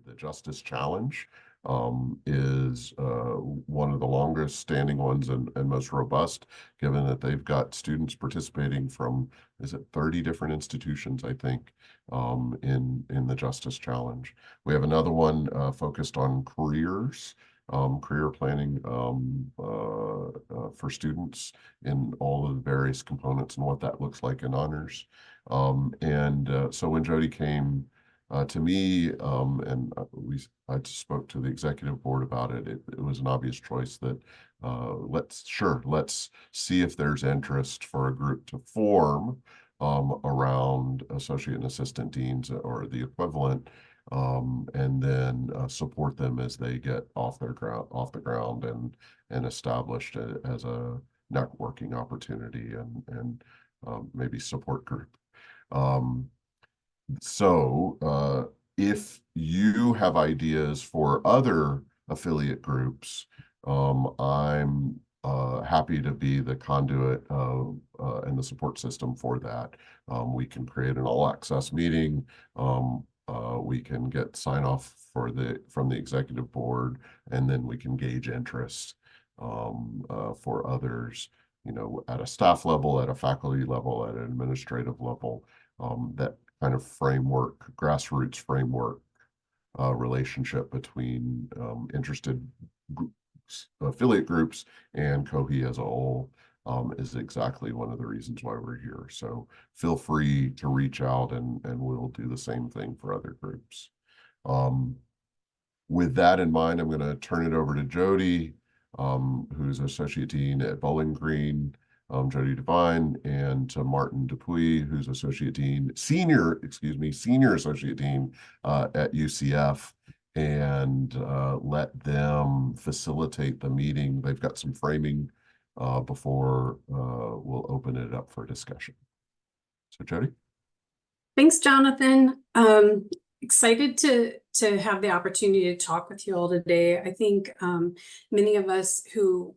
the Justice Challenge is one of the longest standing ones and most robust, given that they've got students participating from, is it 30 different institutions, I think, in the Justice Challenge. We have another one focused on careers, career planning for students in all of the various components and what that looks like in honors. So when Jodi came to me, and I spoke to the executive board about it. It was an obvious choice that let's see if there's interest for a group to form around associate and assistant deans or the equivalent, and then support them as they get off the ground and established as a networking opportunity and maybe support group. So if you have ideas for other affiliate groups, I'm happy to be the conduit and the support system for that. We can create an all-access meeting. We can get sign-off from the executive board, and then we can gauge interest for others, at a staff level, at a faculty level, at an administrative level. That kind of framework, grassroots framework relationship between interested groups, affiliate groups, and COHE as a whole is exactly one of the reasons why we're here. So feel free to reach out and we'll do the same thing for other groups. With that in mind, I'm going to turn it over to Jodi, who's Associate Dean at Bowling Green, Jodi Devine, and to Martin Dupuis, who's Senior Associate Dean at UCF, and let them facilitate the meeting. They've got some framing before we'll open it up for discussion. So Jodi? Thanks, Jonathan. Excited to have the opportunity to talk with you all today. I think many of us who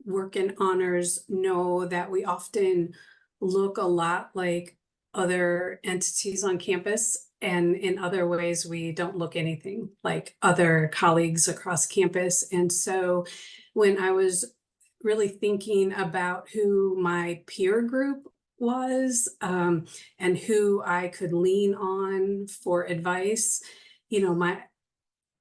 work in honors know that we often look a lot like other entities on campus, and in other ways we don't look anything like other colleagues across campus. And so when I was really thinking about who my peer group was and who I could lean on for advice,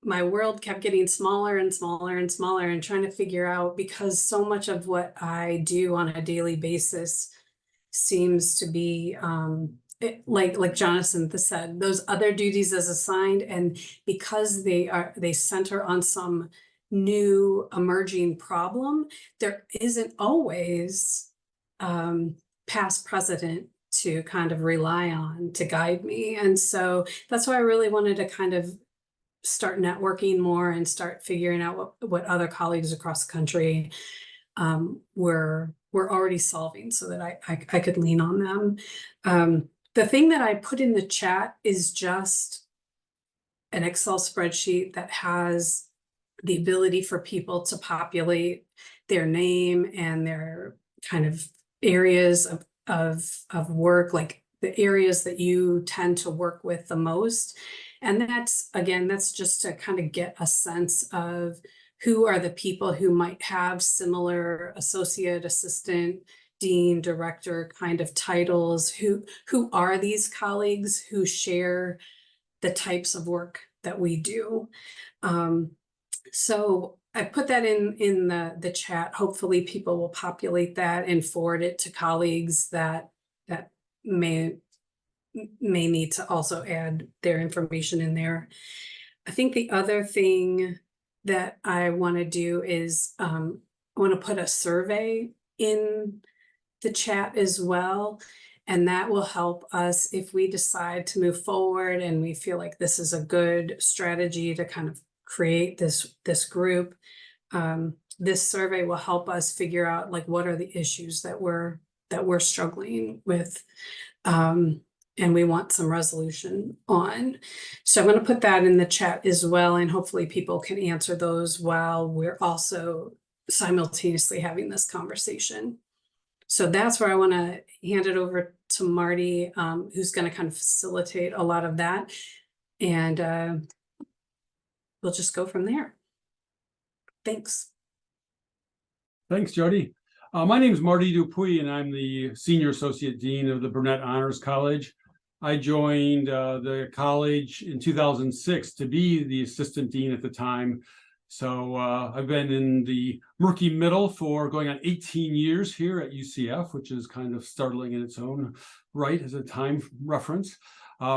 my world kept getting smaller and smaller and smaller, and trying to figure out, because so much of what I do on a daily basis seems to be like Jonathan said, those other duties as assigned, and because they center on some new emerging problem, there isn't always past precedent to kind of rely on to guide me. And so that's why I really wanted to kind of start networking more and start figuring out what other colleagues across the country were already solving, so that I could lean on them. The thing that I put in the chat is just an Excel spreadsheet that has the ability for people to populate their name and their kind of areas of work, like the areas that you tend to work with the most. And that's just to kind of get a sense of who are the people who might have similar associate, assistant, dean, director kind of titles. Who are these colleagues who share the types of work that we do? So I put that in the chat. Hopefully people will populate that and forward it to colleagues that may need to also add their information in there. I think the other thing that I want to do is I want to put a survey in the chat as well. And that will help us if we decide to move forward and we feel like this is a good strategy to kind of create this group. This survey will help us figure out like what are the issues that we're struggling with. And we want some resolution on. So I'm going to put that in the chat as well, and hopefully people can answer those while we're also simultaneously having this conversation. So that's where I want to hand it over to Marty, who's going to kind of facilitate a lot of that. And we'll just go from there. Thanks. Thanks, Jodi. My name is Marty Dupuis, and I'm the Senior Associate Dean of the Burnett Honors College. I joined the college in 2006 to be the Assistant Dean at the time. So I've been in the Murky middle for going on 18 years here at UCF, which is kind of startling in its own right as a time reference.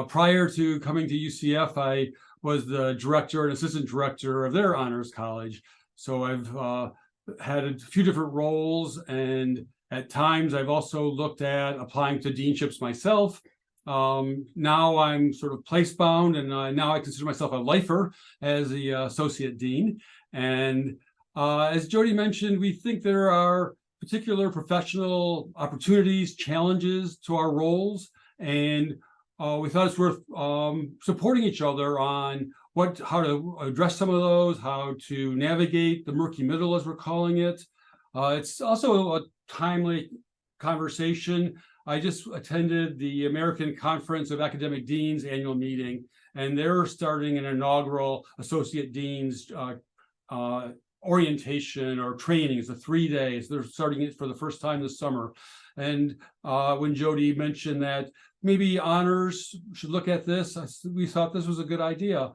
Prior to coming to UCF, I was the director and assistant director of their honors college. So I've had a few different roles, and at times I've also looked at applying to deanships myself. Now I'm sort of place bound, and now I consider myself a lifer as the associate dean. And as Jodi mentioned, we think there are particular professional opportunities, challenges to our roles, and we thought it's worth supporting each other on how to address some of those, how to navigate the murky middle, as we're calling it. It's also a timely conversation. I just attended the American Conference of Academic Deans annual meeting, and they're starting an inaugural Associate Deans orientation or training. It's 3 days. They're starting it for the first time this summer. And when Jodi mentioned that maybe honors should look at this, we thought this was a good idea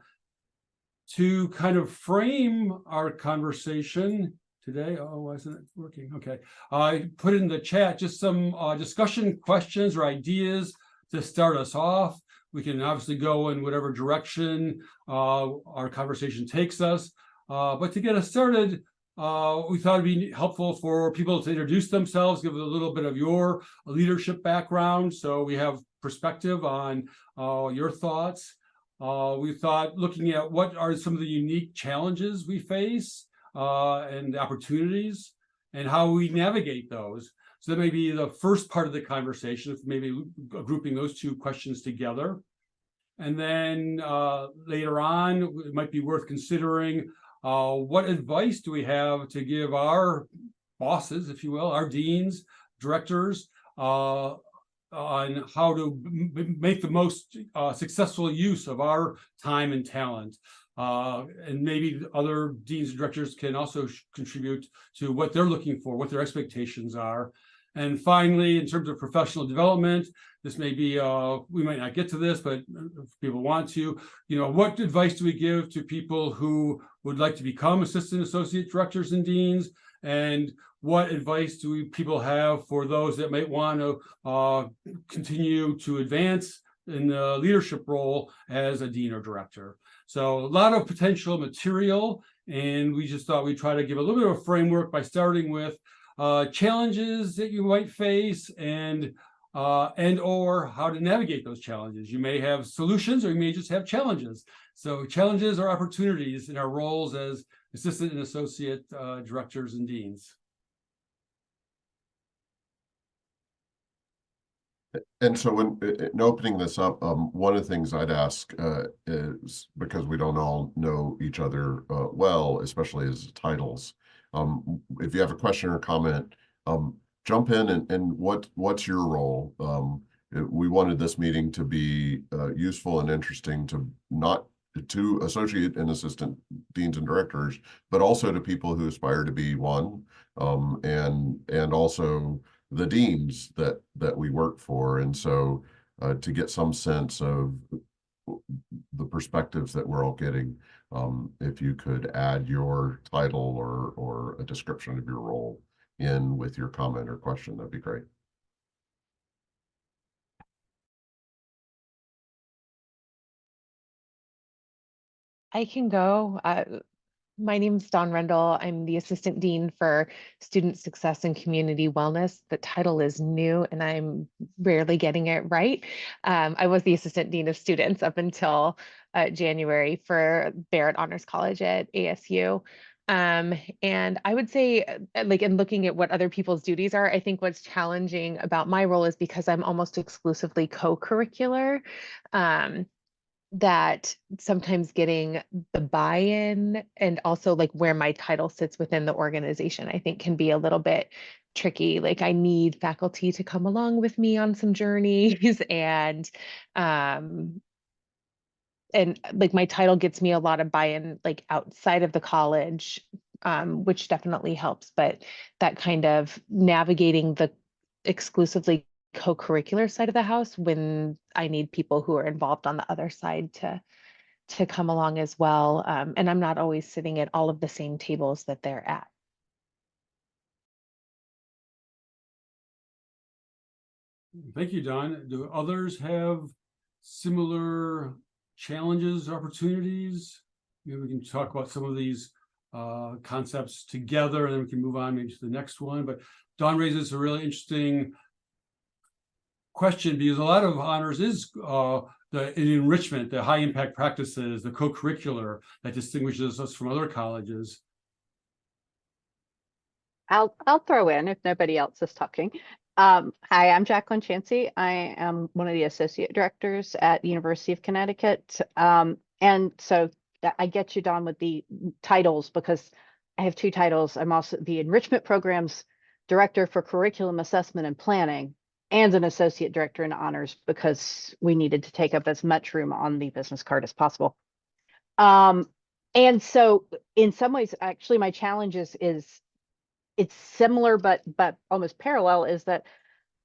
to kind of frame our conversation today. Oh, wasn't it working? Okay. I put in the chat just some discussion questions or ideas to start us off. We can obviously go in whatever direction our conversation takes us. But to get us started, we thought it'd be helpful for people to introduce themselves, give a little bit of your leadership background, so we have perspective on your thoughts. We thought looking at what are some of the unique challenges we face and opportunities, and how we navigate those. So that may be the first part of the conversation, maybe grouping those two questions together. And then later on, it might be worth considering what advice do we have to give our bosses, if you will, our deans, directors, on how to make the most successful use of our time and talent. And maybe other deans and directors can also contribute to what they're looking for, what their expectations are. And finally, in terms of professional development, this may be, we might not get to this, but if people want to, what advice do we give to people who would like to become assistant associate directors and deans? And what advice do people have for those that might want to continue to advance in the leadership role as a dean or director? So a lot of potential material, and we just thought we'd try to give a little bit of a framework by starting with challenges that you might face and or how to navigate those challenges. You may have solutions, or you may just have challenges. So challenges are opportunities in our roles as assistant and associate directors and deans. And so in opening this up, one of the things I'd ask is, because we don't all know each other well, especially as titles, if you have a question or comment, jump in and what's your role? We wanted this meeting to be useful and interesting to associate and assistant deans and directors, but also to people who aspire to be one, and also the deans that we work for. And so to get some sense of the perspectives that we're all getting, if you could add your title or a description of your role in with your comment or question, that'd be great. I can go. My name is Dawn Rendell. I'm the Assistant Dean for Student Success and Community Wellness. The title is new and I'm rarely getting it right. I was the Assistant Dean of Students up until January for Barrett Honors College at ASU. And I would say, like, in looking at what other people's duties are, I think what's challenging about my role is because I'm almost exclusively co-curricular. That sometimes getting the buy-in and also like where my title sits within the organization, I think can be a little bit tricky. Like I need faculty to come along with me on some journeys and and like my title gets me a lot of buy-in like outside of the college, which definitely helps, but that kind of navigating the exclusively co-curricular side of the house when I need people who are involved on the other side to come along as well. And I'm not always sitting at all of the same tables that they're at. Thank you, Don. Do others have similar challenges, opportunities? Maybe we can talk about some of these concepts together, and then we can move on maybe to the next one. But Don raises a really interesting question, because a lot of honors is the enrichment, the high impact practices, the co-curricular that distinguishes us from other colleges. I'll throw in if nobody else is talking. Hi, I'm Jacqueline Chansey. I am one of the associate directors at University of Connecticut. And so I get you, Don, with the titles, because I have two titles. I'm also the enrichment programs director for curriculum assessment and planning, and an associate director in honors, because we needed to take up as much room on the business card as possible. And so in some ways, actually, my challenge is it's similar, but almost parallel, is that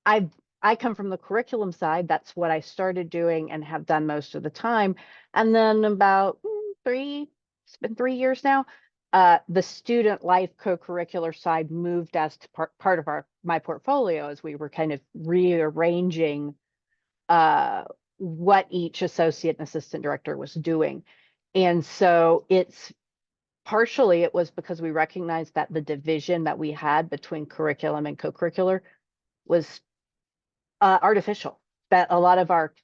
I come from the curriculum side. That's what I started doing and have done most of the time. And then about it's been 3 years now, the student life co-curricular side moved as to part of my portfolio, as we were kind of rearranging what each associate and assistant director was doing. And so partially it was because we recognized that the division that we had between curriculum and co-curricular was artificial, that a lot of our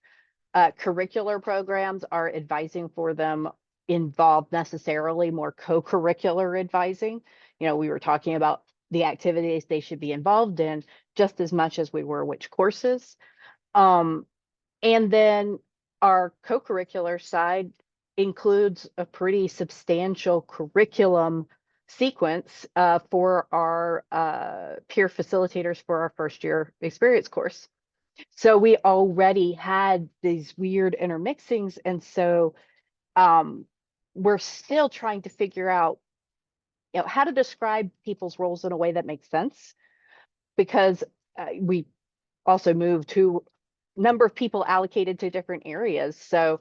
curricular programs are advising for them involved necessarily more co-curricular advising. You know, we were talking about the activities they should be involved in just as much as we were which courses. And then our co-curricular side includes a pretty substantial curriculum sequence for our peer facilitators for our first year experience course. So we already had these weird intermixings. And so we're still trying to figure out, how to describe people's roles in a way that makes sense, because we also moved to number of people allocated to different areas. So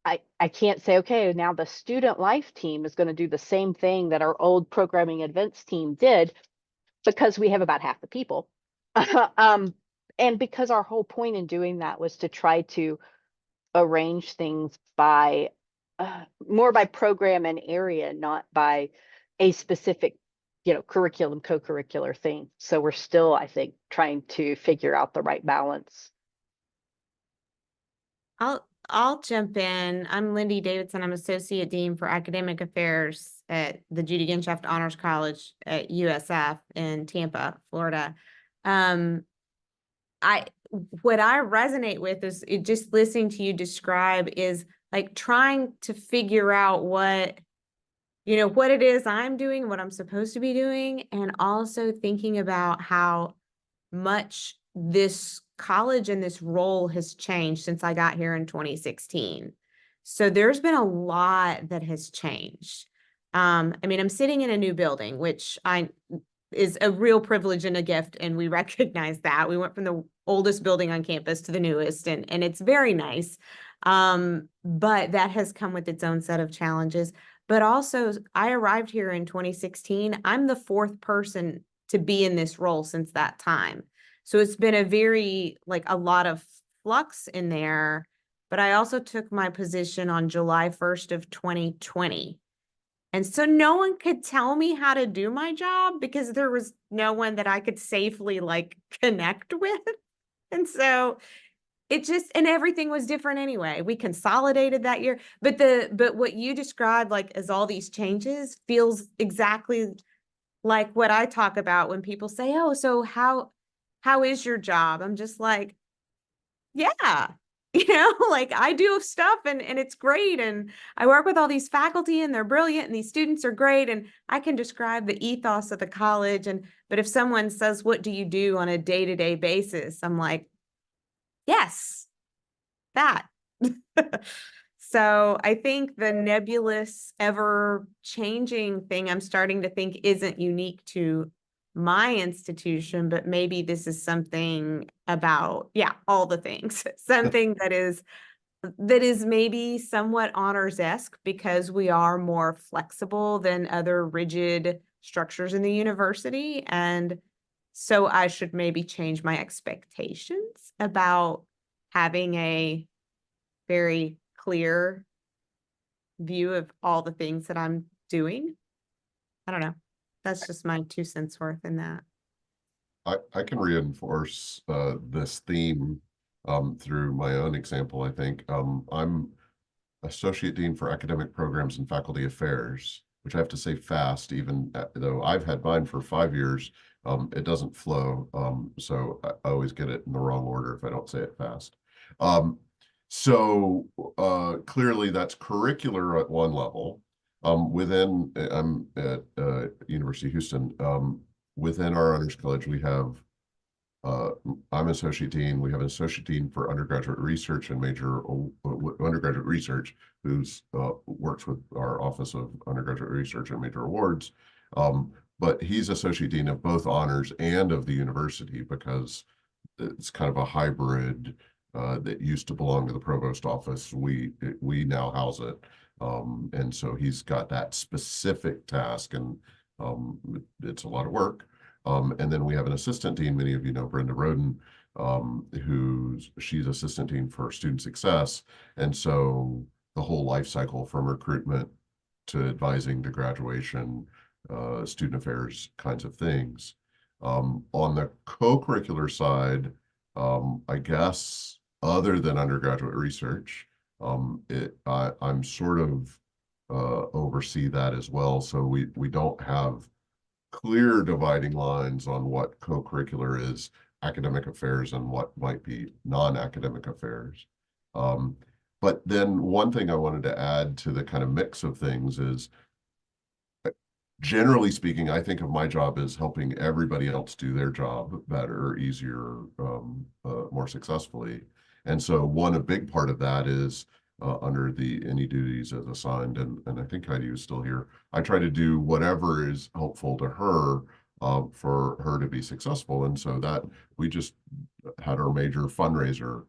I can't say, okay, now the student life team is going to do the same thing that our old programming events team did, because we have about half the people. And because our whole point in doing that was to try to arrange things by more by program and area, not by a specific, curriculum, co-curricular thing. So we're still, I think, trying to figure out the right balance. I'll jump in. I'm Lindy Davidson. I'm Associate Dean for Academic Affairs at the Judy Genshaft Honors College at USF in Tampa, Florida. What I resonate with is just listening to you describe is like trying to figure out what it is I'm doing, what I'm supposed to be doing, and also thinking about how much this college and this role has changed since I got here in 2016. So there's been a lot that has changed. I'm sitting in a new building, which is a real privilege and a gift, and we recognize that. We went from the oldest building on campus to the newest, and it's very nice. But that has come with its own set of challenges. But also, I arrived here in 2016. I'm the fourth person to be in this role since that time. So it's been a lot of flux in there. But I also took my position on July 1st of 2020. And so no one could tell me how to do my job, because there was no one that I could safely connect with. And so and everything was different anyway. We consolidated that year, but what you described as all these changes feels exactly like what I talk about when people say, oh, so how is your job? I'm just like, yeah, I do stuff and it's great. And I work with all these faculty and they're brilliant and these students are great. And I can describe the ethos of the college. But if someone says, what do you do on a day-to-day basis? I'm like, yes, that. So I think the nebulous, ever changing thing I'm starting to think isn't unique to my institution, but maybe this is something about, yeah, all the things, something that is maybe somewhat honors-esque because we are more flexible than other rigid structures in the university. And so I should maybe change my expectations about having a very clear view of all the things that I'm doing. I don't know. That's just my 2 cents worth in that. I can reinforce this theme through my own example. I think I'm Associate Dean for Academic Programs and Faculty Affairs, which I have to say fast, even though I've had mine for 5 years. It doesn't flow, so I always get it in the wrong order if I don't say it fast. So clearly that's curricular at one level. Within, I'm at University of Houston. Within our honors college, we have, I'm associate dean. We have an associate dean for undergraduate research and major undergraduate research, who's works with our Office of Undergraduate Research and Major Awards. But he's associate dean of both honors and of the university, because it's kind of a hybrid that used to belong to the provost office. We now house it. And so he's got that specific task, and it's a lot of work. And then we have an assistant dean. Many of you know Brenda Roden, she's assistant dean for student success. And so the whole life cycle from recruitment to advising to graduation, student affairs kinds of things. On the co-curricular side, I guess other than undergraduate research, I'm sort of oversee that as well. So we don't have clear dividing lines on what co-curricular is academic affairs and what might be non-academic affairs. But then one thing I wanted to add to the kind of mix of things is, generally speaking, I think of my job as helping everybody else do their job better, easier, more successfully. And so a big part of that is under any duties as assigned, and I think Heidi is still here. I try to do whatever is helpful to her for her to be successful. And so that we just had our major fundraiser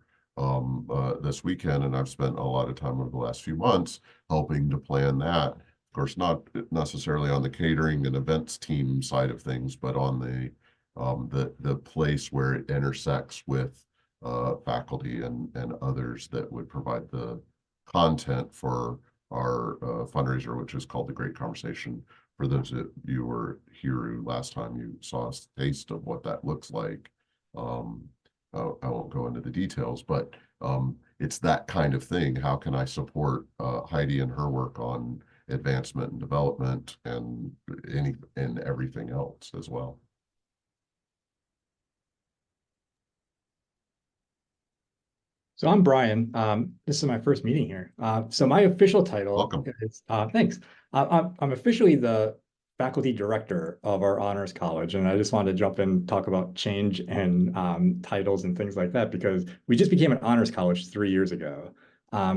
this weekend, and I've spent a lot of time over the last few months helping to plan that. Of course, not necessarily on the catering and events team side of things, but on the place where it intersects with faculty and others that would provide the content for our fundraiser, which is called The Great Conversation. For those of you who were here last time, you saw a taste of what that looks like. I won't go into the details, but it's that kind of thing. How can I support Heidi and her work on advancement and development and everything else as well? So I'm Brian. This is my first meeting here. So my official title Welcome. is, thanks. I'm officially the faculty director of our honors college. And I just wanted to jump in and talk about change and titles and things like that, because we just became an honors college 3 years ago.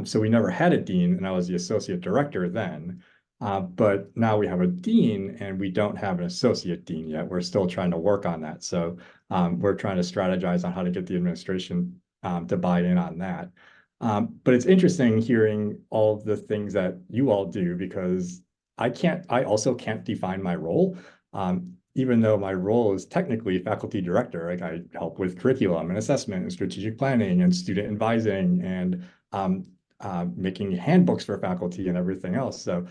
So we never had a dean, and I was the associate director then. But now we have a dean, and we don't have an associate dean yet. We're still trying to work on that. So we're trying to strategize on how to get the administration to buy in on that. But it's interesting hearing all of the things that you all do, because I also can't define my role, even though my role is technically faculty director. Like, I help with curriculum and assessment and strategic planning and student advising and making handbooks for faculty and everything else. So,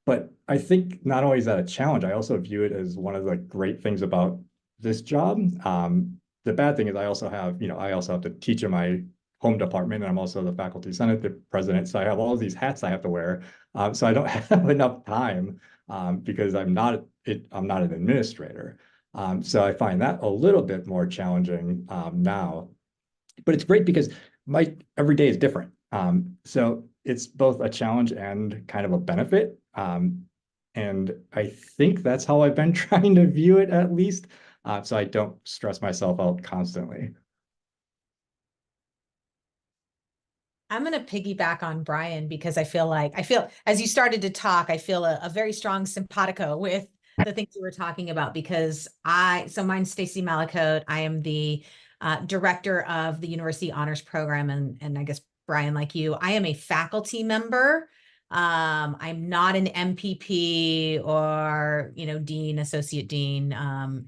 but I think not only is that a challenge, I also view it as one of the great things about this job. The bad thing is I also have to teach in my home department, and I'm also the faculty senate president. So I have all of these hats I have to wear. So I don't have enough time because I'm not an administrator. So I find that a little bit more challenging now. But it's great because my every day is different. So it's both a challenge and kind of a benefit. And I think that's how I've been trying to view it, at least. So I don't stress myself out constantly. I'm going to piggyback on Brian because I feel as you started to talk, I feel a very strong simpatico with the things you were talking about because so mine's Stacy Malacote. I am the director of the University Honors Program. And I guess Brian, like you, I am a faculty member. I'm not an MPP or, dean, associate dean,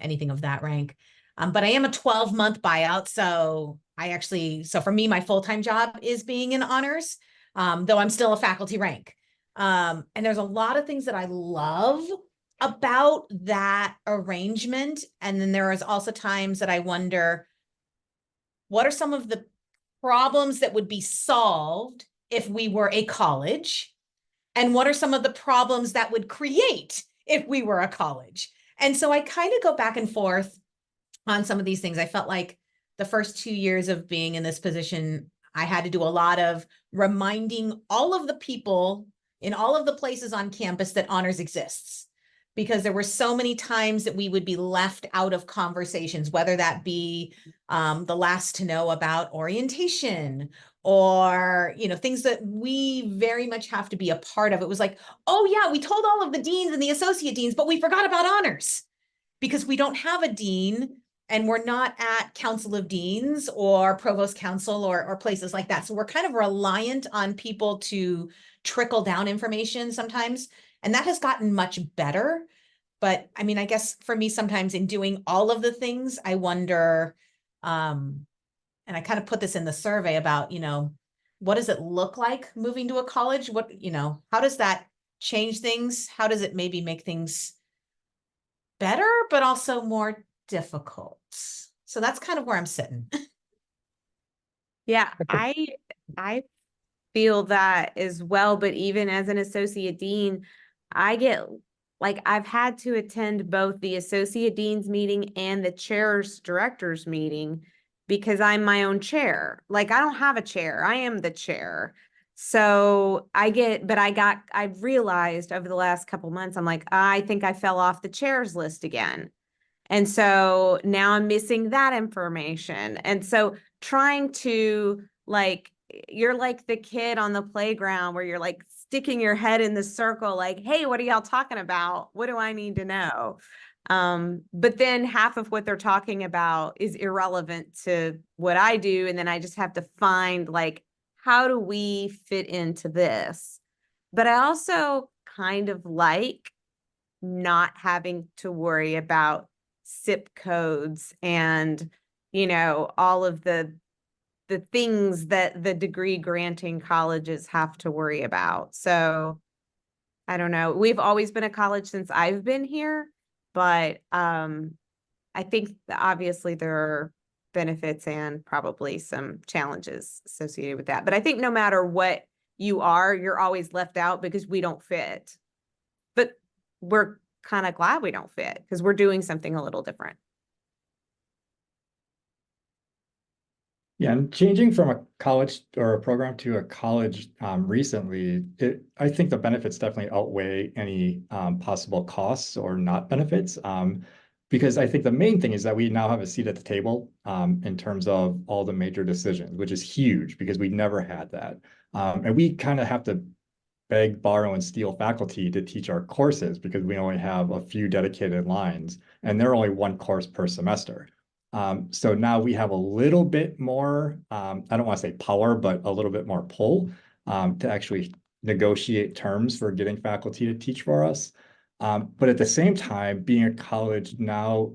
anything of that rank. But I am a 12-month buyout. So for me, my full-time job is being in honors, though I'm still a faculty rank. And there's a lot of things that I love about that arrangement. And then there is also times that I wonder, what are some of the problems that would be solved if we were a college? And what are some of the problems that would create if we were a college? And so I kind of go back and forth on some of these things. I felt like the first 2 years of being in this position, I had to do a lot of reminding all of the people in all of the places on campus that honors exists, because there were so many times that we would be left out of conversations, whether that be the last to know about orientation or, things that we very much have to be a part of. It was like, oh yeah, we told all of the deans and the associate deans, but we forgot about honors because we don't have a dean and we're not at Council of Deans or Provost Council or places like that. So we're kind of reliant on people to trickle down information sometimes. And that has gotten much better. But I mean, I guess for me, sometimes in doing all of the things, I wonder, and I kind of put this in the survey about, what does it look like moving to a college? How does that change things? How does it maybe make things better, but also more difficult? So that's kind of where I'm sitting. Yeah, I feel that as well, but even as an associate dean, I've had to attend both the associate dean's meeting and the chair's director's meeting because I'm my own chair. Like, I don't have a chair. I am the chair. So I've realized over the last couple months, I'm like, I think I fell off the chair's list again. And so now I'm missing that information. And so trying to you're like the kid on the playground where you're like sticking your head in the circle, like, hey, what are y'all talking about? What do I need to know? But then half of what they're talking about is irrelevant to what I do. And then I just have to find how do we fit into this? But I also kind of like not having to worry about SIP codes and, all of the things that the degree granting colleges have to worry about. So I don't know. We've always been a college since I've been here, but I think obviously there are benefits and probably some challenges associated with that. But I think no matter what you are, you're always left out because we don't fit. But we're kind of glad we don't fit because we're doing something a little different. Yeah, and changing from a college or a program to a college recently, I think the benefits definitely outweigh any possible costs or not benefits. Because I think the main thing is that we now have a seat at the table in terms of all the major decisions, which is huge because we never had that. And we kind of have to beg, borrow, and steal faculty to teach our courses because we only have a few dedicated lines and they're only one course per semester. So now we have a little bit more, I don't want to say power, but a little bit more pull to actually negotiate terms for getting faculty to teach for us. But at the same time, being a college now,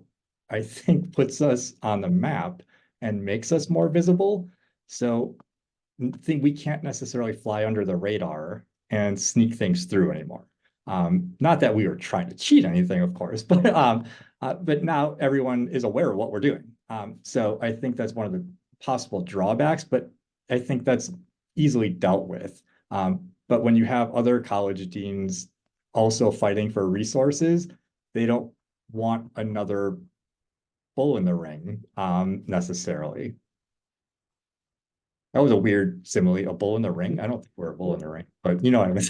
I think puts us on the map and makes us more visible. So I think we can't necessarily fly under the radar and sneak things through anymore. Not that we were trying to cheat anything, of course, but now everyone is aware of what we're doing. So I think that's one of the possible drawbacks, but I think that's easily dealt with. But when you have other college deans also fighting for resources, they don't want another bull in the ring necessarily. That was a weird simile, a bull in the ring. I don't think we're a bull in the ring, but you know what I mean.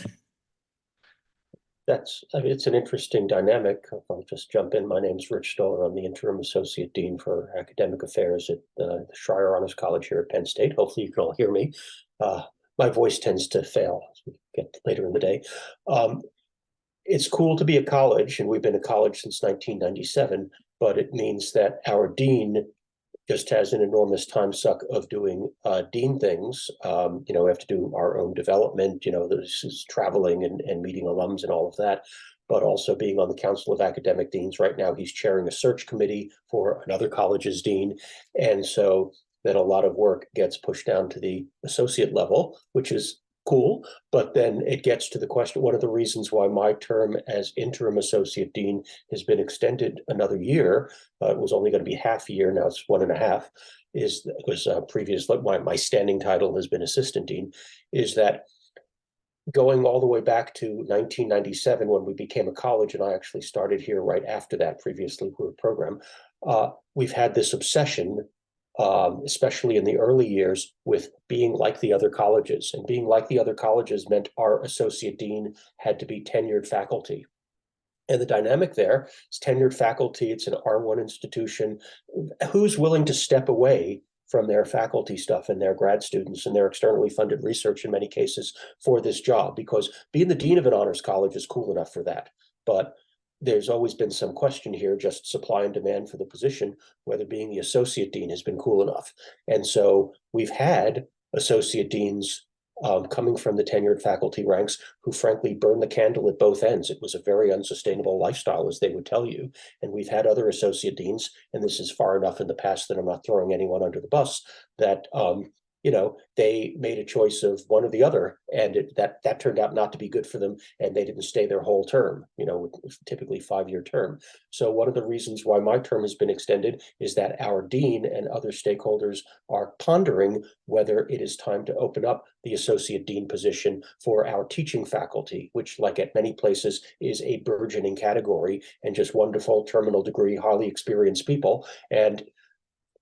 It's an interesting dynamic. I'll just jump in. My name's Rich Stoller. I'm the interim associate dean for academic affairs at the Schreier Honors College here at Penn State. Hopefully you can all hear me. my voice tends to fail as we get later in the day. It's cool to be a college, and we've been a college since 1997, but it means that our dean just has an enormous time suck of doing dean things. We have to do our own development, this is traveling and meeting alums and all of that, but also being on the Council of Academic Deans. Right now, he's chairing a search committee for another college's dean. And so then a lot of work gets pushed down to the associate level, which is cool. But then it gets to the question, one of the reasons why my term as interim associate dean has been extended another year, it was only going to be half a year, now it's 1.5, is because previously my standing title has been assistant dean, is that going all the way back to 1997 when we became a college, and I actually started here right after that, previously we were a program, we've had this obsession, especially in the early years, with being like the other colleges. And being like the other colleges meant our associate dean had to be tenured faculty. And the dynamic there is tenured faculty, it's an R1 institution. Who's willing to step away from their faculty stuff and their grad students and their externally funded research in many cases for this job? Because being the dean of an honors college is cool enough for that. But there's always been some question here, just supply and demand for the position, whether being the associate dean has been cool enough. And so we've had associate deans coming from the tenured faculty ranks who frankly burn the candle at both ends. It was a very unsustainable lifestyle, as they would tell you. And we've had other associate deans, and this is far enough in the past that I'm not throwing anyone under the bus, that they made a choice of one or the other, and that turned out not to be good for them, and they didn't stay their whole term, typically 5-year term. So one of the reasons why my term has been extended is that our dean and other stakeholders are pondering whether it is time to open up the associate dean position for our teaching faculty, which, like at many places, is a burgeoning category and just wonderful terminal degree, highly experienced people. And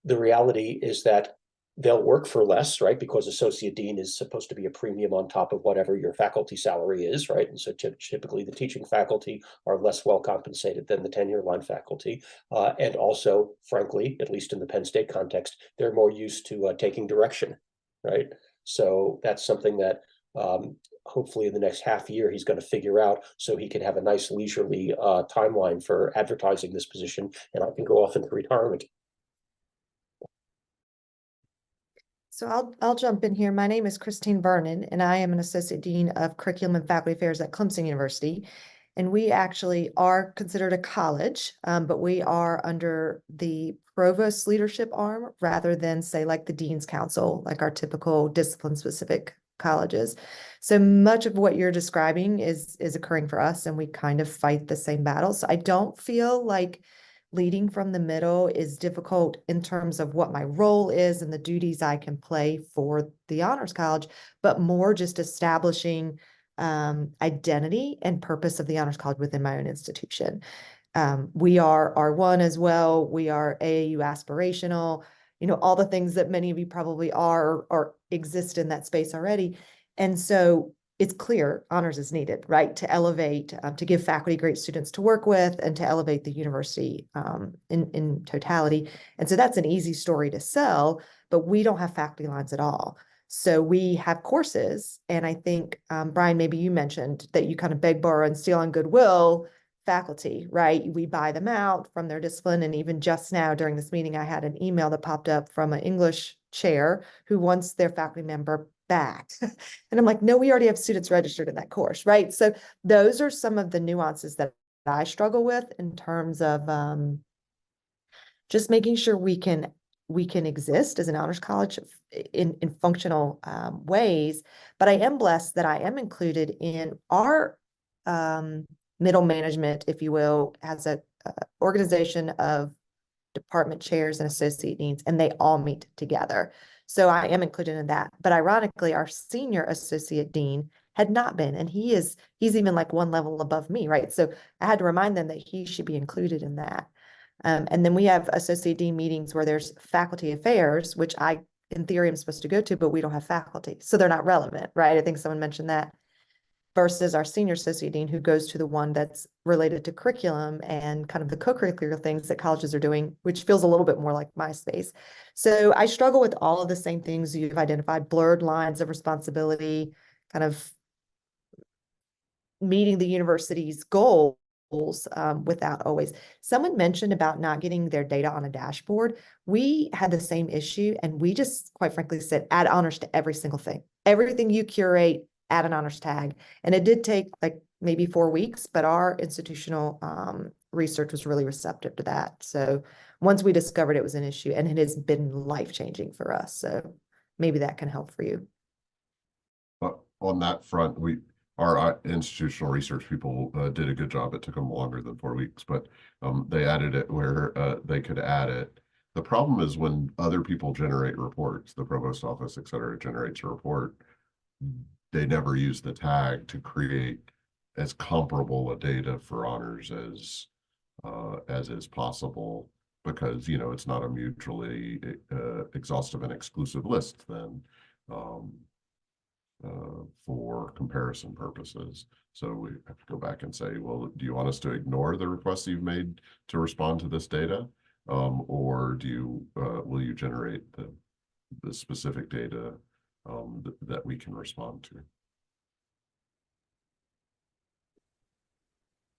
the reality is that they'll work for less, right? Because associate dean is supposed to be a premium on top of whatever your faculty salary is, right? And so typically the teaching faculty are less well compensated than the tenure line faculty. And also, frankly, at least in the Penn State context, they're more used to taking direction, right? So that's something that hopefully in the next half year he's going to figure out, so he can have a nice leisurely timeline for advertising this position, and I can go off into retirement. So I'll jump in here. My name is Christine Vernon, and I am an Associate Dean of Curriculum and Faculty Affairs at Clemson University. And we actually are considered a college, but we are under the provost leadership arm rather than, say, like the Dean's Council, like our typical discipline-specific colleges. So much of what you're describing is occurring for us, and we kind of fight the same battle. So I don't feel like leading from the middle is difficult in terms of what my role is and the duties I can play for the Honors College, but more just establishing identity and purpose of the Honors College within my own institution. We are R1 as well. We are AAU aspirational, all the things that many of you probably are or exist in that space already. And so it's clear honors is needed, right? To elevate, to give faculty great students to work with and to elevate the university in totality. And so that's an easy story to sell, but we don't have faculty lines at all. So we have courses. And I think, Brian, maybe you mentioned that you kind of beg, borrow, and steal on goodwill faculty, right? We buy them out from their discipline. And even just now during this meeting, I had an email that popped up from an English chair who wants their faculty member back. And I'm like, no, we already have students registered in that course, right? So those are some of the nuances that I struggle with in terms of just making sure we can exist as an honors college in functional ways. But I am blessed that I am included in our middle management, if you will, as a organization of department chairs and associate deans, and they all meet together. So I am included in that. But ironically, our senior associate dean had not been, and he's even like one level above me, right? So I had to remind them that he should be included in that. And then we have associate dean meetings where there's faculty affairs, which I, in theory, am supposed to go to, but we don't have faculty. So they're not relevant, right? I think someone mentioned that. versus our senior associate dean who goes to the one that's related to curriculum and kind of the co-curricular things that colleges are doing, which feels a little bit more like my space. So I struggle with all of the same things you've identified: blurred lines of responsibility, kind of meeting the university's goals without always. Someone mentioned about not getting their data on a dashboard. We had the same issue, and we just quite frankly said, add honors to every single thing. Everything you curate, add an honors tag. And it did take like maybe 4 weeks, but our institutional research was really receptive to that. So once we discovered it was an issue, and it has been life-changing for us. So maybe that can help for you. But on that front, our institutional research people did a good job. It took them longer than 4 weeks, but they added it where they could add it. The problem is when other people generate reports, the provost office, et cetera, generates a report, they never use the tag to create as comparable a data for honors as is possible, because, you know, it's not a mutually exhaustive and exclusive list then. For comparison purposes. So we have to go back and say, well, do you want us to ignore the requests you've made to respond to this data? Or will you generate the specific data that we can respond to?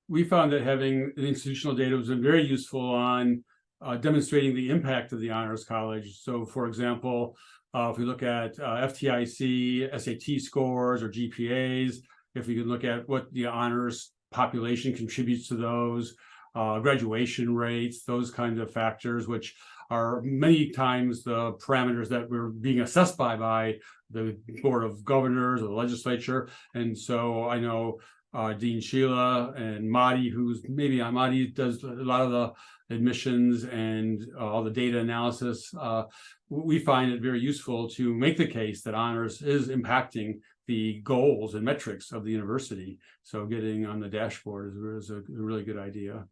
We found that having the institutional data was very useful on demonstrating the impact of the Honors College. So, for example, if we look at FTIC, SAT scores, or GPAs, if we can look at what the honors population contributes to those, graduation rates, those kinds of factors, which are many times the parameters that we're being assessed by the Board of Governors or the legislature. And so I know Dean Sheila and Marty, Marty does a lot of the admissions and all the data analysis. We find it very useful to make the case that honors is impacting the goals and metrics of the university. So getting on the dashboard is a really good idea.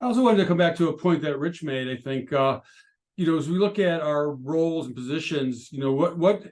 I also wanted to come back to a point that Rich made. I think, you know, as we look at our roles and positions, you know, what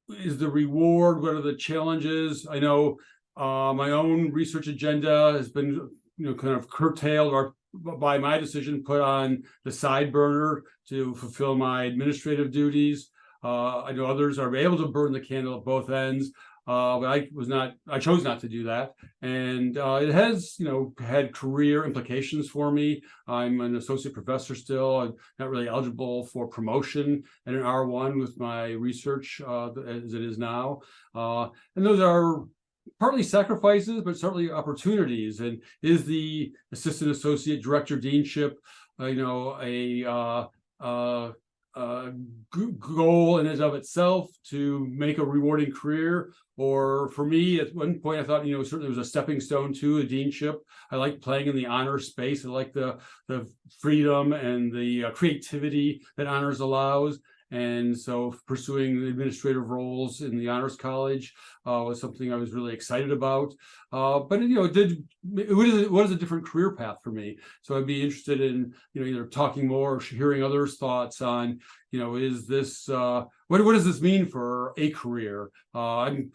is the reward? What are the challenges? I know my own research agenda has been, you know, kind of curtailed or by my decision put on the side burner to fulfill my administrative duties. I know others are able to burn the candle at both ends, but I chose not to do that. And it has, you know, had career implications for me. I'm an associate professor still. I'm not really eligible for promotion at an R1 with my research as it is now. And those are partly sacrifices, but certainly opportunities. And is the assistant associate director deanship, you know, a goal in and of itself to make a rewarding career? Or for me, at one point, I thought, you know, certainly it was a stepping stone to a deanship. I like playing in the honors space. I like the freedom and the creativity that honors allows. And so pursuing the administrative roles in the Honors College was something I was really excited about. But, you know, it was a different career path for me. So I'd be interested in, you know, either talking more or hearing others' thoughts on, you know, is this, what does this mean for a career? I'm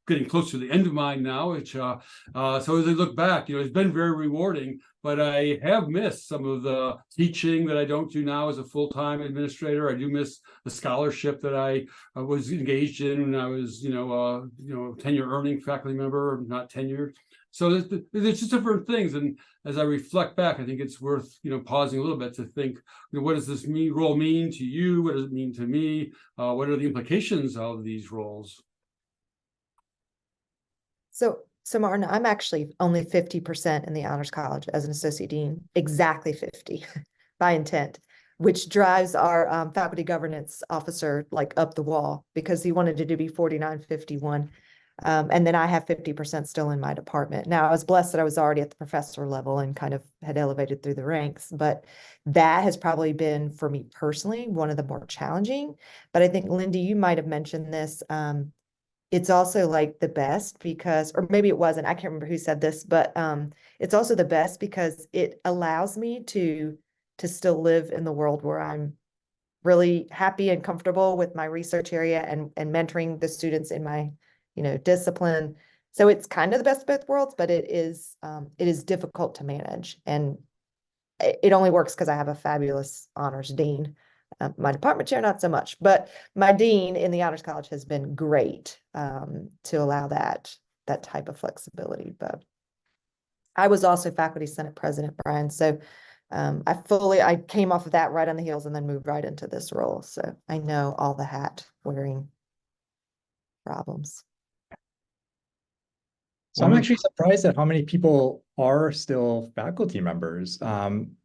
getting close to the end of mine now, which, so as I look back, you know, it's been very rewarding, but I have missed some of the teaching that I don't do now as a full-time administrator. I do miss the scholarship that I was engaged in when I was, you know, tenure earning faculty member, not tenured. So there's just different things. And as I reflect back, I think it's worth, you know, pausing a little bit to think, you know, what does this role mean to you? What does it mean to me? What are the implications of these roles? So Martin, I'm actually only 50% in the Honors College as an associate dean, exactly 50 by intent, which drives our faculty governance officer like up the wall because he wanted it to be 49-51. And then I have 50% still in my department. Now, I was blessed that I was already at the professor level and kind of had elevated through the ranks, but that has probably been, for me personally, one of the more challenging. But I think, Lindy, you might have mentioned this. It's also like the best because, or maybe it wasn't, I can't remember who said this, but it's also the best because it allows me to still live in the world where I'm really happy and comfortable with my research area and mentoring the students in my, discipline. So it's kind of the best of both worlds, but it is difficult to manage. And it only works because I have a fabulous honors dean. My department chair, not so much, but my dean in the Honors College has been great to allow that type of flexibility. But I was also faculty senate president, Brian. So I came off of that right on the heels and then moved right into this role. So I know all the hat wearing problems. So I'm actually surprised at how many people are still faculty members. Can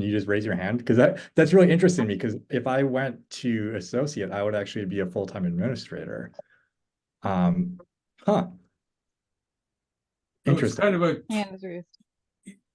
you just raise your hand? Because that's really interesting to me, because if I went to associate, I would actually be a full-time administrator. Interesting. It's kind of a Hand is raised.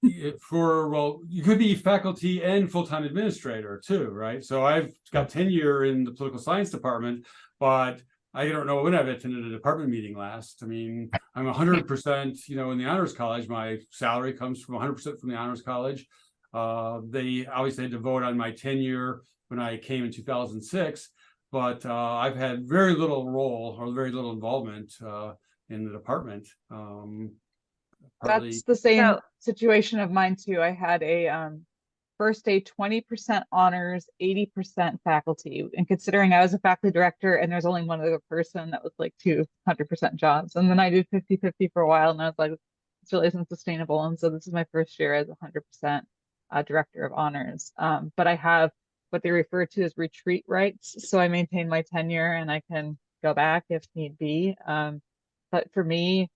you could be faculty and full-time administrator too, right? So I've got tenure in the political science department, but I don't know when I've attended a department meeting last. I mean, I'm 100%, in the Honors College. My salary comes from 100% from the Honors College. They obviously had to vote on my tenure when I came in 2006, but I've had very little role or very little involvement in the department. That's the same situation of mine too. I had a first a 20% honors, 80% faculty. And considering I was a faculty director and there's only one other person, that was like 200% jobs. And then I did 50-50 for a while, and I was like, this really isn't sustainable. And so this is my first year as 100% director of honors. But I have what they refer to as retreat rights. So I maintain my tenure and I can go back if need be. But for me,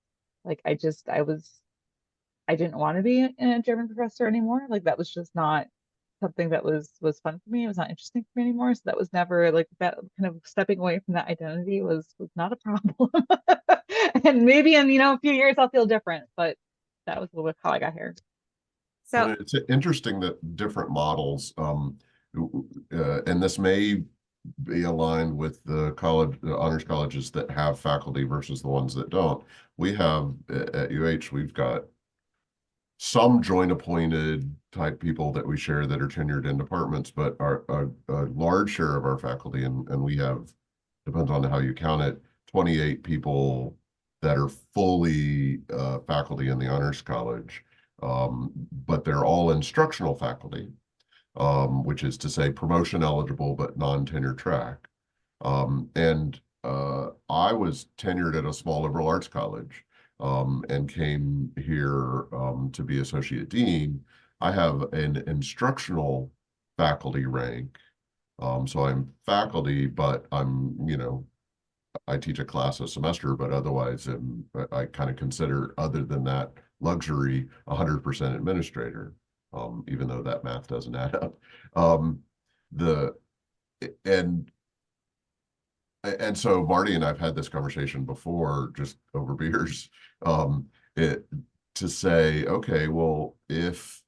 like I didn't want to be a German professor anymore. Like that was just not something that was fun for me. It was not interesting for me anymore. So that was never like that kind of stepping away from that identity was not a problem. And maybe in, a few years I'll feel different, but that was a little bit how I got here. So And it's interesting that different models, and this may be aligned with the honors colleges that have faculty versus the ones that don't. We have at UH, we've got some joint appointed type people that we share that are tenured in departments, but a large share of our faculty, and we have, depends on how you count it, 28 people that are fully faculty in the Honors College, but they're all instructional faculty, which is to say promotion eligible but non-tenure track. And I was tenured at a small liberal arts college, and came here to be associate dean. I have an instructional faculty rank. So I'm faculty, but I'm, I teach a class a semester, but otherwise I kind of consider, other than that luxury, 100% administrator, even though that math doesn't add up. And so Marty and I've had this conversation before, just over beers, to say, okay, well, if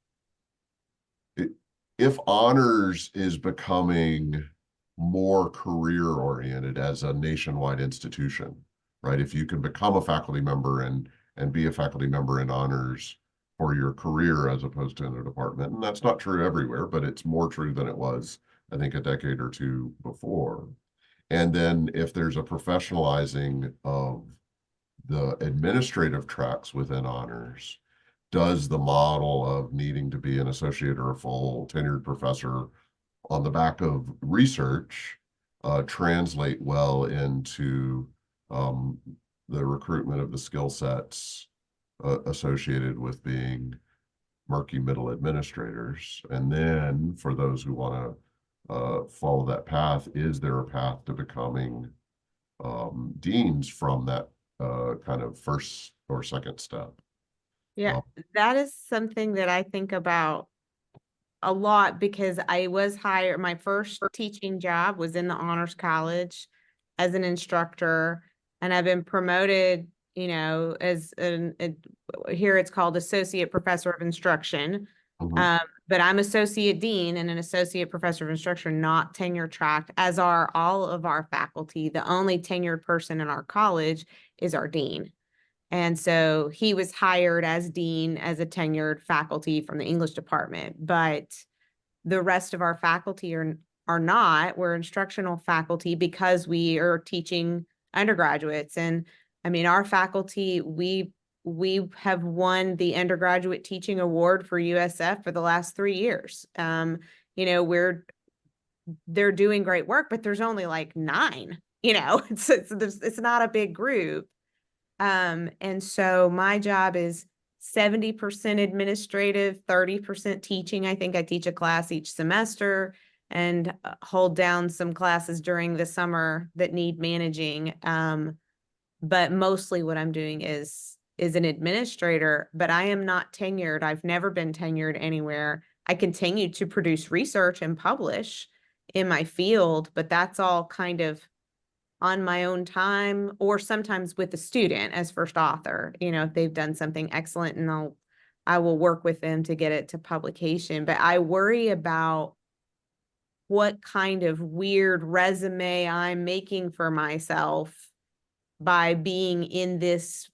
honors is becoming more career oriented as a nationwide institution, right? If you can become a faculty member and be a faculty member in honors for your career as opposed to in a department, and that's not true everywhere, but it's more true than it was, I think, a decade or two before. And then if there's a professionalizing of the administrative tracks within honors, does the model of needing to be an associate or a full tenured professor on the back of research translate well into the recruitment of the skill sets associated with being murky middle administrators? And then for those who want to follow that path, is there a path to becoming deans from that kind of first or second step? yeah, that is something that I think about a lot, because I was hired, my first teaching job was in the Honors College as an instructor, and I've been promoted, as here it's called associate professor of instruction. But I'm associate dean and an associate professor of instruction, not tenure tracked, as are all of our faculty. The only tenured person in our college is our dean. And so he was hired as dean as a tenured faculty from the English department. But the rest of our faculty are not. We're instructional faculty because we are teaching undergraduates. And I mean, our faculty, we have won the undergraduate teaching award for USF for the last 3 years. You know, they're doing great work, but there's only like 9, you know, it's not a big group. And so my job is 70% administrative, 30% teaching. I think I teach a class each semester and hold down some classes during the summer that need managing. But mostly what I'm doing is an administrator, but I am not tenured. I've never been tenured anywhere. I continue to produce research and publish in my field, but that's all kind of on my own time, or sometimes with the student as first author. You know, if they've done something excellent, and I will work with them to get it to publication. But I worry about what kind of weird resume I'm making for myself by being in this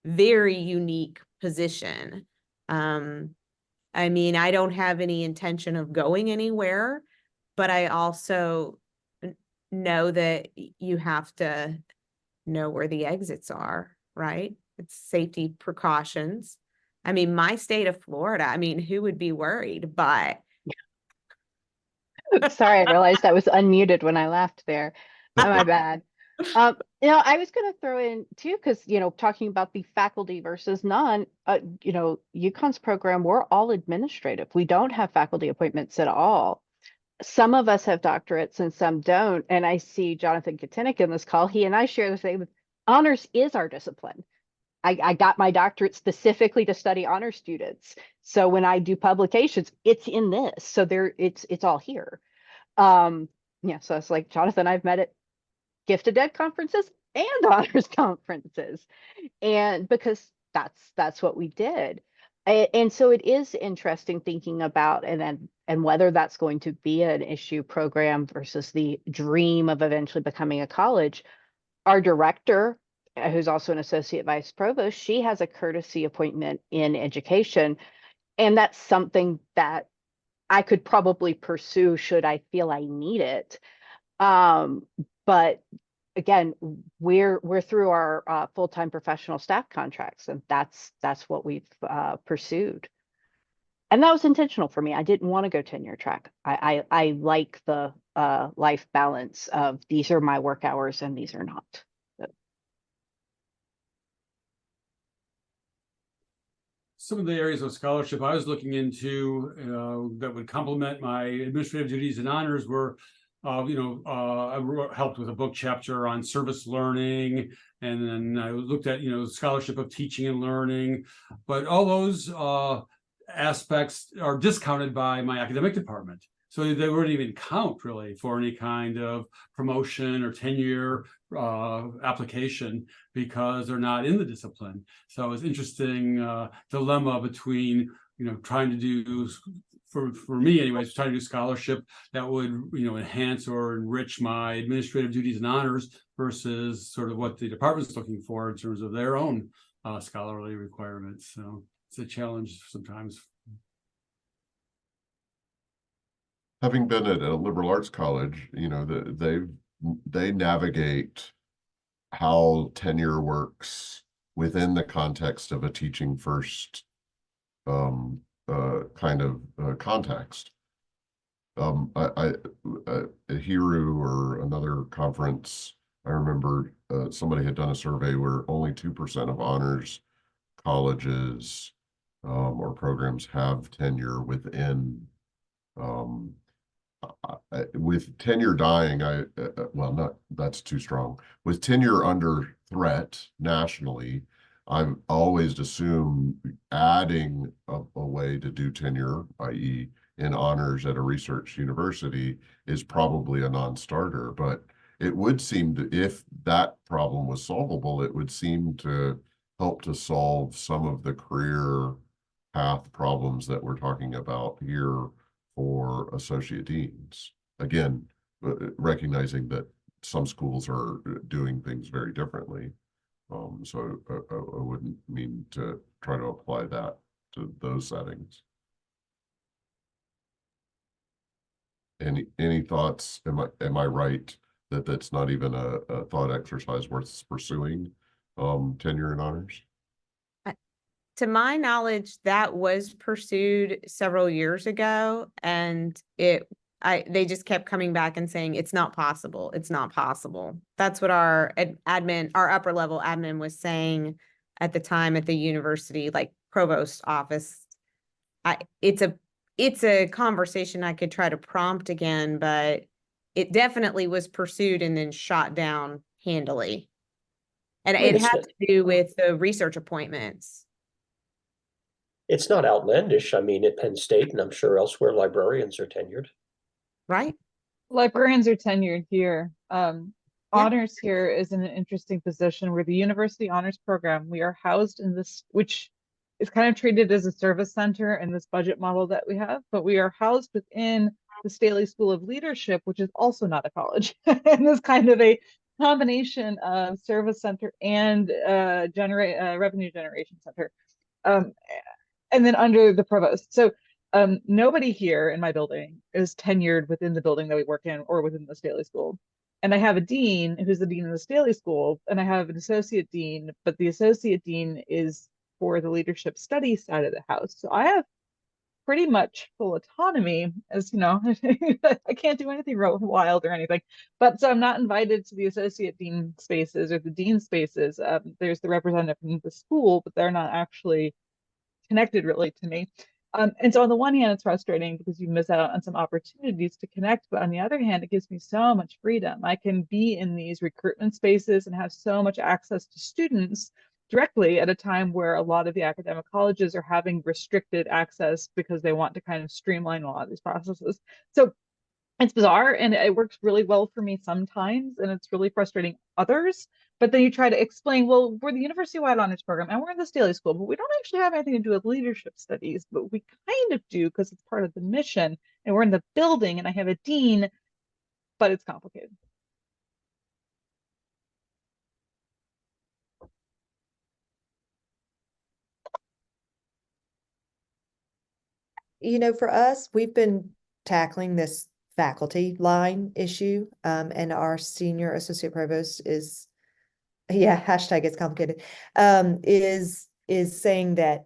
very unique position. I mean, I don't have any intention of going anywhere, but I also know that you have to know where the exits are, right? It's safety precautions. I mean, my state of Florida, I mean, who would be worried? But Sorry, I realized I was unmuted when I laughed there. My bad. You know, I was going to throw in too, because, you know, talking about the faculty versus non, you know, UConn's program, we're all administrative. We don't have faculty appointments at all. Some of us have doctorates and some don't. And I see Jonathan Katenik in this call. He and I share the same. Honors is our discipline. I got my doctorate specifically to study honor students. So when I do publications, it's in this. So it's all here. Yeah, so it's like, Jonathan, I've met at Gifted Ed conferences and honors conferences. And because that's what we did. And so it is interesting thinking about and whether that's going to be an issue program versus the dream of eventually becoming a college. Our director, who's also an associate vice provost, she has a courtesy appointment in education. And that's something that I could probably pursue should I feel I need it. But again, we're through our full-time professional staff contracts, and that's what we've pursued. And that was intentional for me. I didn't want to go tenure track. I like the life balance of these are my work hours and these are not. Some of the areas of scholarship I was looking into that would complement my administrative duties and honors were, I helped with a book chapter on service learning, and then I looked at, scholarship of teaching and learning, but all those aspects are discounted by my academic department. So they wouldn't even count really for any kind of promotion or tenure application because they're not in the discipline. So it's interesting dilemma between, trying to do, for me anyways, trying to do scholarship that would, enhance or enrich my administrative duties and honors versus sort of what the department's looking for in terms of their own scholarly requirements. So it's a challenge sometimes. Having been at a liberal arts college, they navigate how tenure works within the context of a teaching first kind of context. A Hiru or another conference, I remember somebody had done a survey where only 2% of honors colleges or programs have tenure within. With tenure dying, that's too strong. With tenure under threat nationally, I've always assumed adding a way to do tenure, i.e. in honors at a research university, is probably a non-starter. But it would seem to, if that problem was solvable, it would seem to help to solve some of the career path problems that we're talking about here for associate deans. Again, recognizing that some schools are doing things very differently. So I wouldn't mean to try to apply that to those settings. Any thoughts? Am I right that that's not even a thought exercise worth pursuing? Tenure and honors? To my knowledge, that was pursued several years ago, and they just kept coming back and saying, it's not possible. It's not possible. That's what our admin, our upper level admin was saying at the time at the university, like provost office. It's a conversation I could try to prompt again, but it definitely was pursued and then shot down handily. And it had to do with the research appointments. It's not outlandish. I mean, at Penn State, and I'm sure elsewhere, librarians are tenured. Right. Librarians are tenured here. Honors here is in an interesting position where the university honors program, we are housed in this, which is kind of treated as a service center in this budget model that we have, but we are housed within the Staley School of Leadership, which is also not a college, and this kind of a combination of service center and revenue generation center. And then under the provost. So nobody here in my building is tenured within the building that we work in or within the Staley School. And I have a dean who's the dean of the Staley School, and I have an associate dean, but the associate dean is for the leadership studies side of the house. So I have pretty much full autonomy, as you know. I can't do anything wild or anything, but so I'm not invited to the associate dean spaces or the dean spaces. There's the representative from the school, but they're not actually connected really to me. And so on the one hand, it's frustrating because you miss out on some opportunities to connect. But on the other hand, it gives me so much freedom. I can be in these recruitment spaces and have so much access to students directly at a time where a lot of the academic colleges are having restricted access because they want to kind of streamline a lot of these processes. So it's bizarre, and it works really well for me sometimes, and it's really frustrating others. But then you try to explain, well, we're the university-wide honors program, and we're in the Staley School, but we don't actually have anything to do with leadership studies, but we kind of do because it's part of the mission, and we're in the building, and I have a dean, but it's complicated. You know, for us, we've been tackling this faculty line issue, and our senior associate provost is, yeah, hashtag it's complicated, is saying that,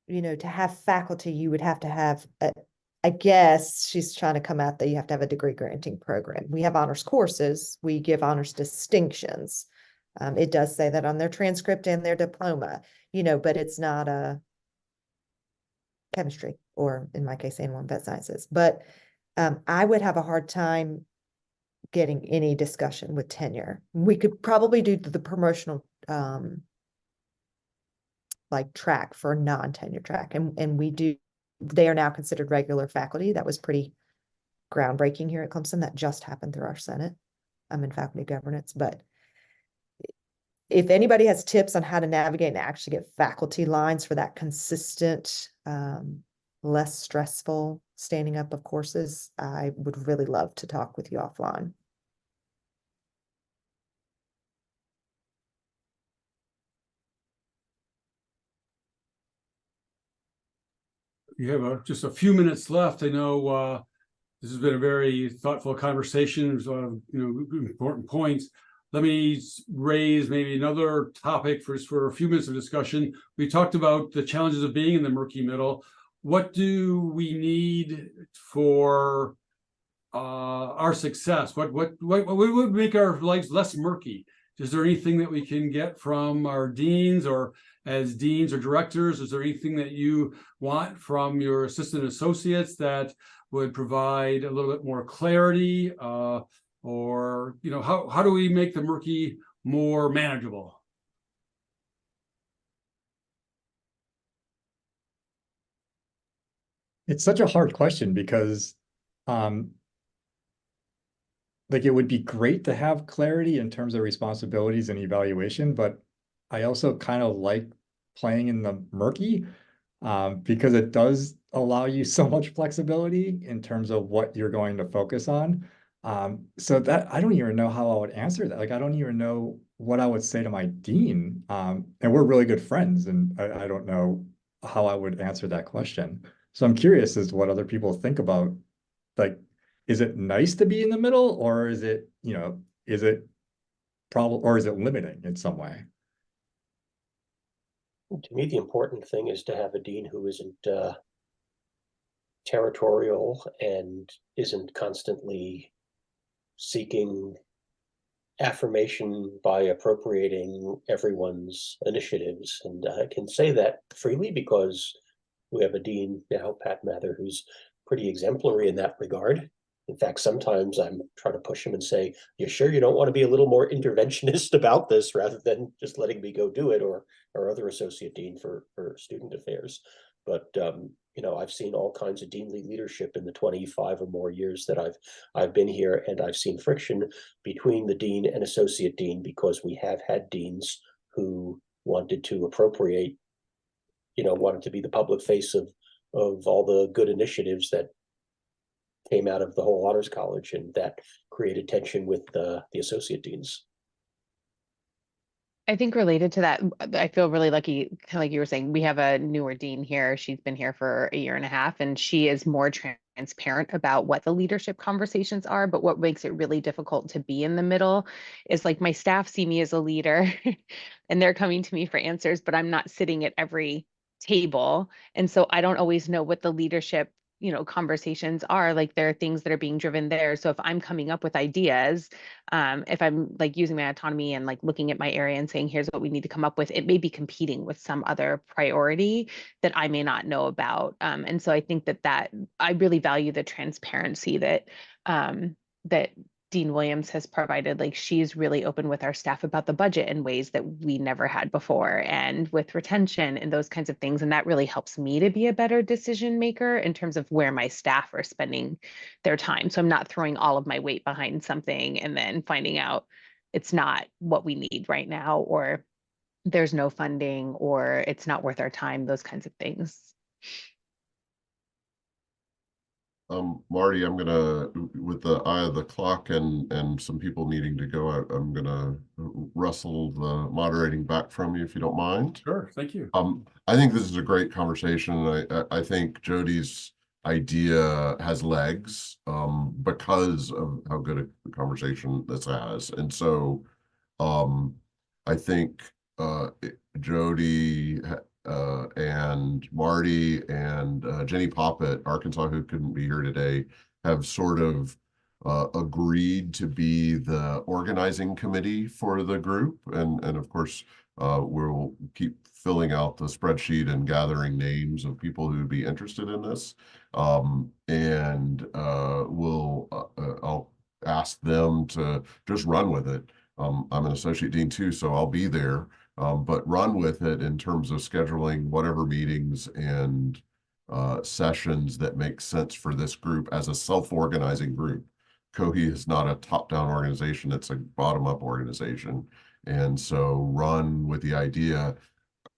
you know, to have faculty, you would have to have I guess she's trying to come out that you have to have a degree granting program. We have honors courses, we give honors distinctions. It does say that on their transcript and their diploma, you know, but it's not a chemistry, or in my case, animal and vet sciences. But I would have a hard time getting any discussion with tenure. We could probably do the promotional like track for non-tenure track, and we do. They are now considered regular faculty. That was pretty groundbreaking here at Clemson. That just happened through our Senate. I'm in faculty governance, but if anybody has tips on how to navigate and actually get faculty lines for that consistent, less stressful standing up of courses, I would really love to talk with you offline. You have just a few minutes left. I know this has been a very thoughtful conversation. There's a lot of important points. Let me raise maybe another topic for a few minutes of discussion. We talked about the challenges of being in the murky middle. What do we need for our success? What would make our lives less murky? Is there anything that we can get from our deans, or as deans or directors? Is there anything that you want from your assistant associates that would provide a little bit more clarity? Or, how do we make the murky more manageable? It's such a hard question because like it would be great to have clarity in terms of responsibilities and evaluation, but I also kind of like playing in the murky because it does allow you so much flexibility in terms of what you're going to focus on. So that I don't even know how I would answer that. Like, I don't even know what I would say to my dean. And we're really good friends, and I don't know how I would answer that question. So I'm curious as to what other people think about, like, is it nice to be in the middle, or is it, is it problem, or is it limiting in some way? To me, the important thing is to have a dean who isn't territorial and isn't constantly seeking affirmation by appropriating everyone's initiatives. And I can say that freely because we have a dean now, Pat Mather, who's pretty exemplary in that regard. In fact, sometimes I'm trying to push him and say, "You sure you don't want to be a little more interventionist about this rather than just letting me go do it," or other associate dean for student affairs. But I've seen all kinds of deanly leadership in the 25 or more years that I've been here, and I've seen friction between the dean and associate dean because we have had deans who wanted to appropriate, wanted to be the public face of all the good initiatives that came out of the whole honors college, and that created tension with the associate deans. I think related to that, I feel really lucky, kind of like you were saying, we have a newer dean here. She's been here for a year and a half, and she is more transparent about what the leadership conversations are. But what makes it really difficult to be in the middle is like my staff see me as a leader and they're coming to me for answers, but I'm not sitting at every table. And so I don't always know what the leadership conversations are. Like there are things that are being driven there. So if I'm coming up with ideas, if I'm like using my autonomy and like looking at my area and saying, here's what we need to come up with, it may be competing with some other priority that I may not know about. And so I think that I really value the transparency that Dean Williams has provided. Like she's really open with our staff about the budget in ways that we never had before, and with retention and those kinds of things. And that really helps me to be a better decision maker in terms of where my staff are spending their time. So I'm not throwing all of my weight behind something and then finding out it's not what we need right now, or there's no funding, or it's not worth our time, those kinds of things. Marty, I'm gonna, with the eye of the clock and some people needing to go, I'm gonna wrestle the moderating back from you if you don't mind. Sure, thank you. I think this is a great conversation. I think Jodi's idea has legs because of how good a conversation this has. And so I think Jodi and Marty and Jenny Poppet, Arkansas, who couldn't be here today, have sort of agreed to be the organizing committee for the group. And of course, we'll keep filling out the spreadsheet and gathering names of people who would be interested in this. I'll ask them to just run with it. I'm an associate dean too, so I'll be there. But run with it in terms of scheduling whatever meetings and sessions that make sense for this group as a self-organizing group. COHE is not a top-down organization, it's a bottom-up organization. And so run with the idea.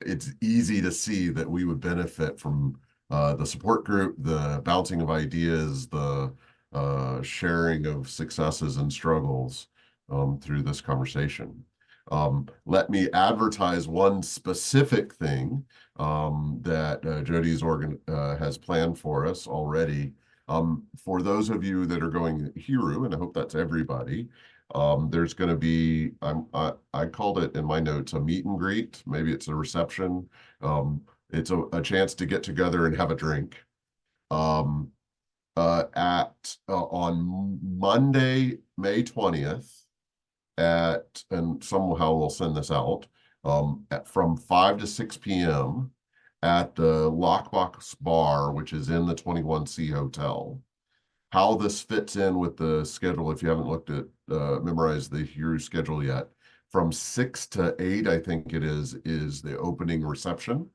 It's easy to see that we would benefit from the support group, the bouncing of ideas, the sharing of successes and struggles through this conversation. Let me advertise one specific thing that Jodi's has planned for us already. For those of you that are going Hiru, and I hope that's everybody, there's going to be, I called it in my notes, a meet and greet. Maybe it's a reception. It's a chance to get together and have a drink. On Monday, May 20th, and somehow we'll send this out, from 5 to 6 p.m. at the Lockbox Bar, which is in the 21C Hotel. How this fits in with the schedule, if you haven't looked at, memorized the Hiru schedule yet, from 6 to 8, I think it is the opening reception.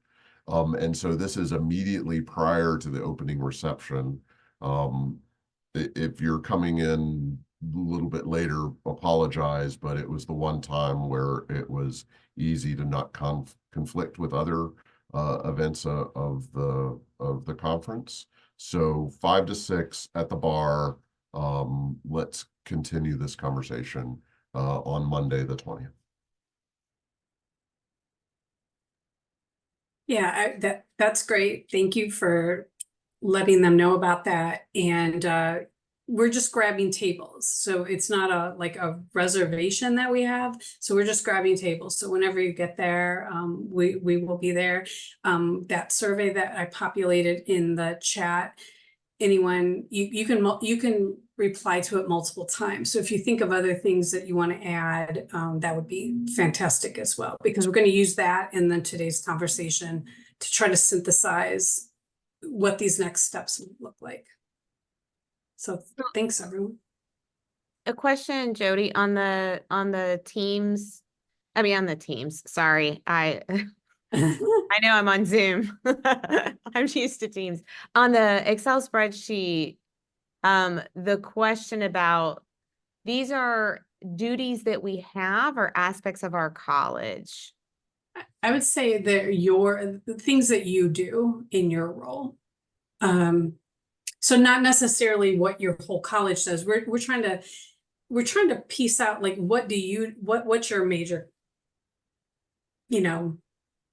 And so this is immediately prior to the opening reception. If you're coming in a little bit later, apologize, but it was the one time where it was easy to not conflict with other events of the conference. So 5 to 6 at the bar. Let's continue this conversation on Monday the 20th. Yeah, that's great. Thank you for letting them know about that. And we're just grabbing tables. So it's not like a reservation that we have. So we're just grabbing tables. So whenever you get there, we will be there. That survey that I populated in the chat, anyone, you can reply to it multiple times. So if you think of other things that you want to add, that would be fantastic as well, because we're going to use that in then today's conversation to try to synthesize what these next steps look like. So thanks, everyone. A question, Jodi, on the teams. I mean, on the teams. Sorry, I know I'm on Zoom. I'm used to Teams. On the Excel spreadsheet, the question about these are duties that we have or aspects of our college. I would say they're the things that you do in your role. So not necessarily what your whole college does. We're trying to piece out like what's your major,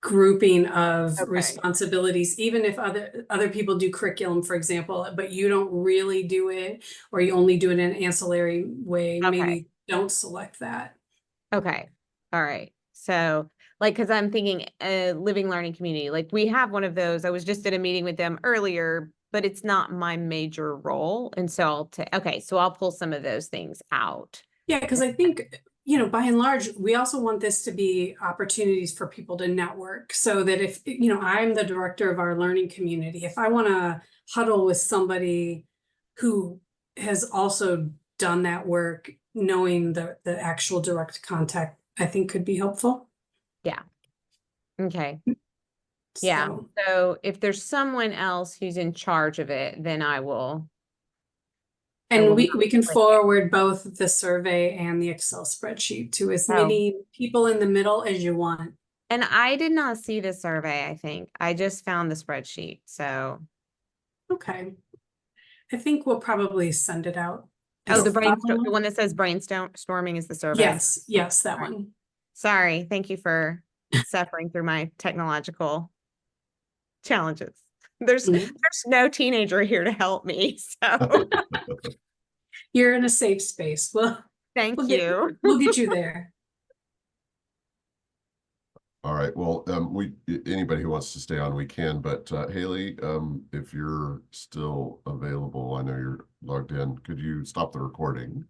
grouping of responsibilities, even if other people do curriculum, for example, but you don't really do it, or you only do it in an ancillary way. Maybe don't select that. Okay. All right. So like, cause I'm thinking living learning community, like we have one of those. I was just at a meeting with them earlier, but it's not my major role. And so I'll pull some of those things out. Yeah, because I think, by and large, we also want this to be opportunities for people to network, so that if, I'm the director of our learning community, if I want to huddle with somebody who has also done that work, knowing the actual direct contact, I think could be helpful. Yeah. Okay. Yeah. So if there's someone else who's in charge of it, then I will. And we can forward both the survey and the Excel spreadsheet to as many people in the middle as you want. And I did not see the survey, I think. I just found the spreadsheet, so. Okay. I think we'll probably send it out. Oh, the one that says brainstorming is the survey? Yes, that one. Sorry, thank you for suffering through my technological challenges. There's no teenager here to help me, so. You're in a safe space. Well, thank you. We'll get you there. All right. Well, anybody who wants to stay on, we can. But Haley, if you're still available, I know you're logged in. Could you stop the recording?